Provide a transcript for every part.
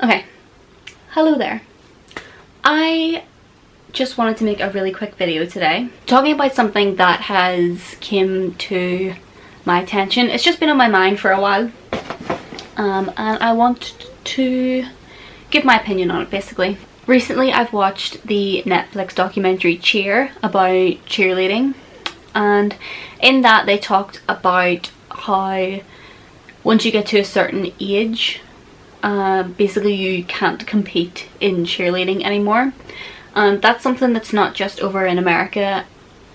Okay, hello there. I just wanted to make a really quick video today talking about something that has came to my attention. It's just been on my mind for a while, and I want to give my opinion on it basically. Recently I've watched the Netflix documentary Cheer about cheerleading, and in that they talked about how once you get to a certain age, basically you can't compete in cheerleading anymore. And that's something that's not just over in America.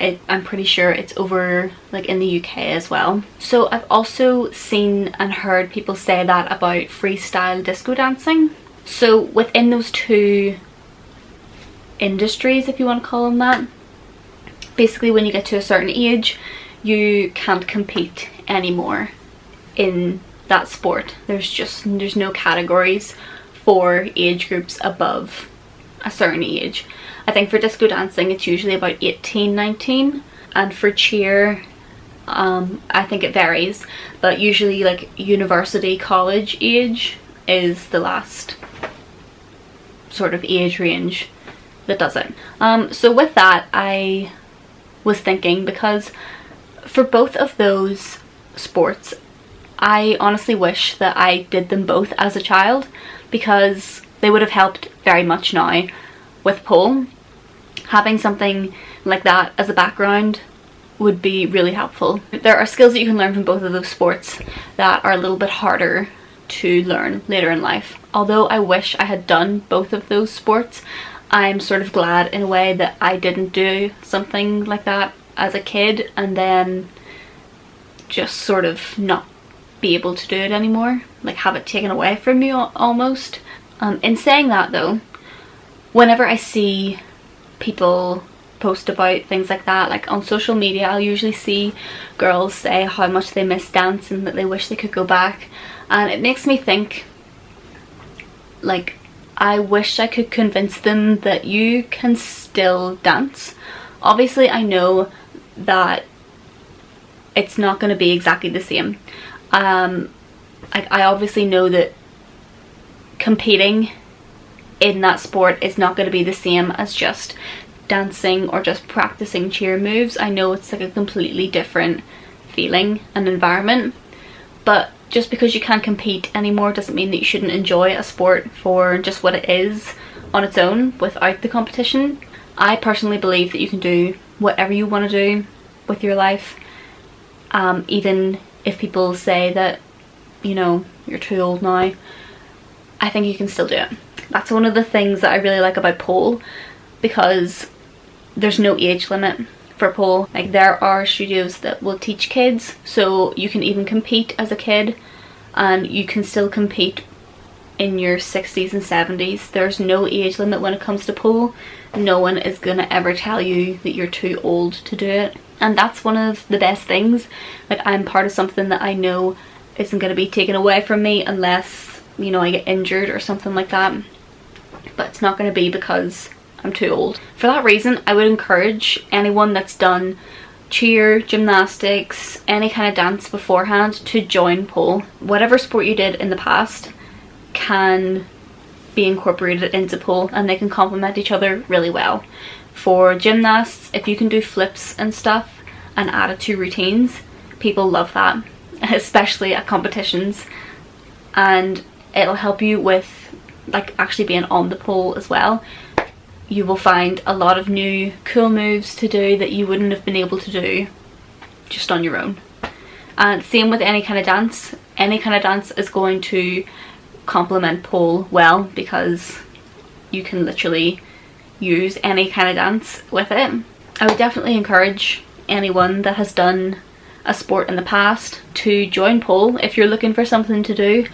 I'm pretty sure it's over like in the UK as well. So I've also seen and heard people say that about freestyle disco dancing. So within those two industries, if you want to call them that, basically when you get to a certain age you can't compete anymore in that sport. There's no categories for age groups above a certain age. I think for disco dancing it's usually about 18, 19, and for cheer I think it varies, but usually like university, college age is the last sort of age range that does it. So with that I was thinking, because for both of those sports I honestly wish that I did them both as a child, because they would have helped very much now with pole. Having something like that as a background would be really helpful. There are skills that you can learn from both of those sports that are a little bit harder to learn later in life. Although I wish I had done both of those sports, I'm sort of glad in a way that I didn't do something like that as a kid and then just sort of not be able to do it anymore, like have it taken away from me almost. In saying that though, whenever I see people post about things like that, like on social media, I'll usually see girls say how much they miss dance and that they wish they could go back, and it makes me think, like, I wish I could convince them that you can still dance. Obviously I know that it's not going to be exactly the same. I obviously know that competing in that sport is not going to be the same as just dancing or just practicing cheer moves. I know it's like a completely different feeling and environment, but just because you can't compete anymore doesn't mean that you shouldn't enjoy a sport for just what it is on its own without the competition. I personally believe that you can do whatever you want to do with your life, even if people say that, you know, you're too old now. I think you can still do it. That's one of the things that I really like about pole, because there's no age limit for pole. Like, there are studios that will teach kids, so you can even compete as a kid and you can still compete in your 60s and 70s. There's no age limit when it comes to pole. No one is gonna ever tell you that you're too old to do it, and that's one of the best things. Like, I'm part of something that I know isn't gonna be taken away from me unless, you know, I get injured or something like that, but it's not gonna be because I'm too old. For that reason, I would encourage anyone that's done cheer, gymnastics, any kind of dance beforehand to join pole. Whatever sport you did in the past can be incorporated into pole, and they can complement each other really well. For gymnasts, if you can do flips and stuff and add it to routines, people love that, especially at competitions, and it'll help you with like actually being on the pole as well. You will find a lot of new cool moves to do that you wouldn't have been able to do just on your own. And same with any kind of dance. Any kind of dance is going to complement pole well, because you can literally use any kind of dance with it. I would definitely encourage anyone that has done a sport in the past to join pole if you're looking for something to do.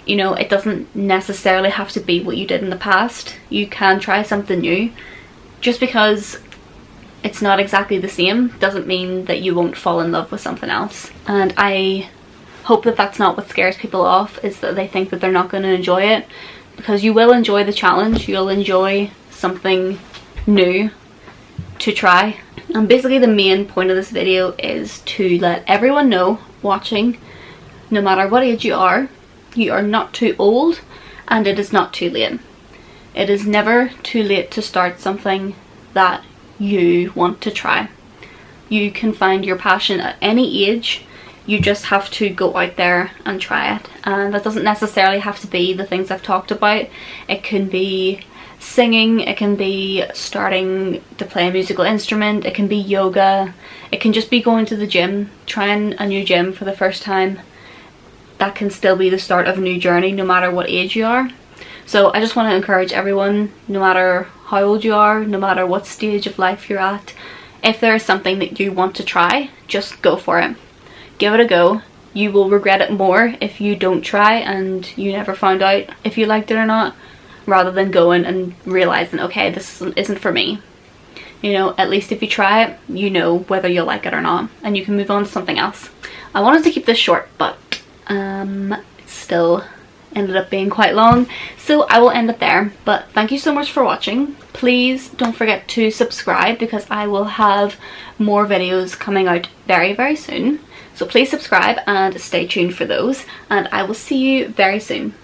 You know, it doesn't necessarily have to be what you did in the past. You can try something new. Just because it's not exactly the same doesn't mean that you won't fall in love with something else. And I hope that that's not what scares people off, is that they think that they're not going to enjoy it, because you will enjoy the challenge. You'll enjoy something new to try. And basically the main point of this video is to let everyone know watching, no matter what age you are not too old, and it is not too late. It is never too late to start something that you want to try. You can find your passion at any age. You just have to go out there and try it, and that doesn't necessarily have to be the things I've talked about. It can be singing, it can be starting to play a musical instrument, it can be yoga, it can just be going to the gym, trying a new gym for the first time. That can still be the start of a new journey, no matter what age you are. So I just want to encourage everyone, no matter how old you are, no matter what stage of life you're at, if there is something that you want to try, just go for it. Give it a go. You will regret it more if you don't try and you never found out if you liked it or not, rather than going and realizing, okay, this isn't for me. You know, at least if you try it, you know whether you'll like it or not, and you can move on to something else. I wanted to keep this short, but it still ended up being quite long, so I will end it there. But thank you so much for watching. Please don't forget to subscribe, because I will have more videos coming out very, very soon. So please subscribe and stay tuned for those, and I will see you very soon.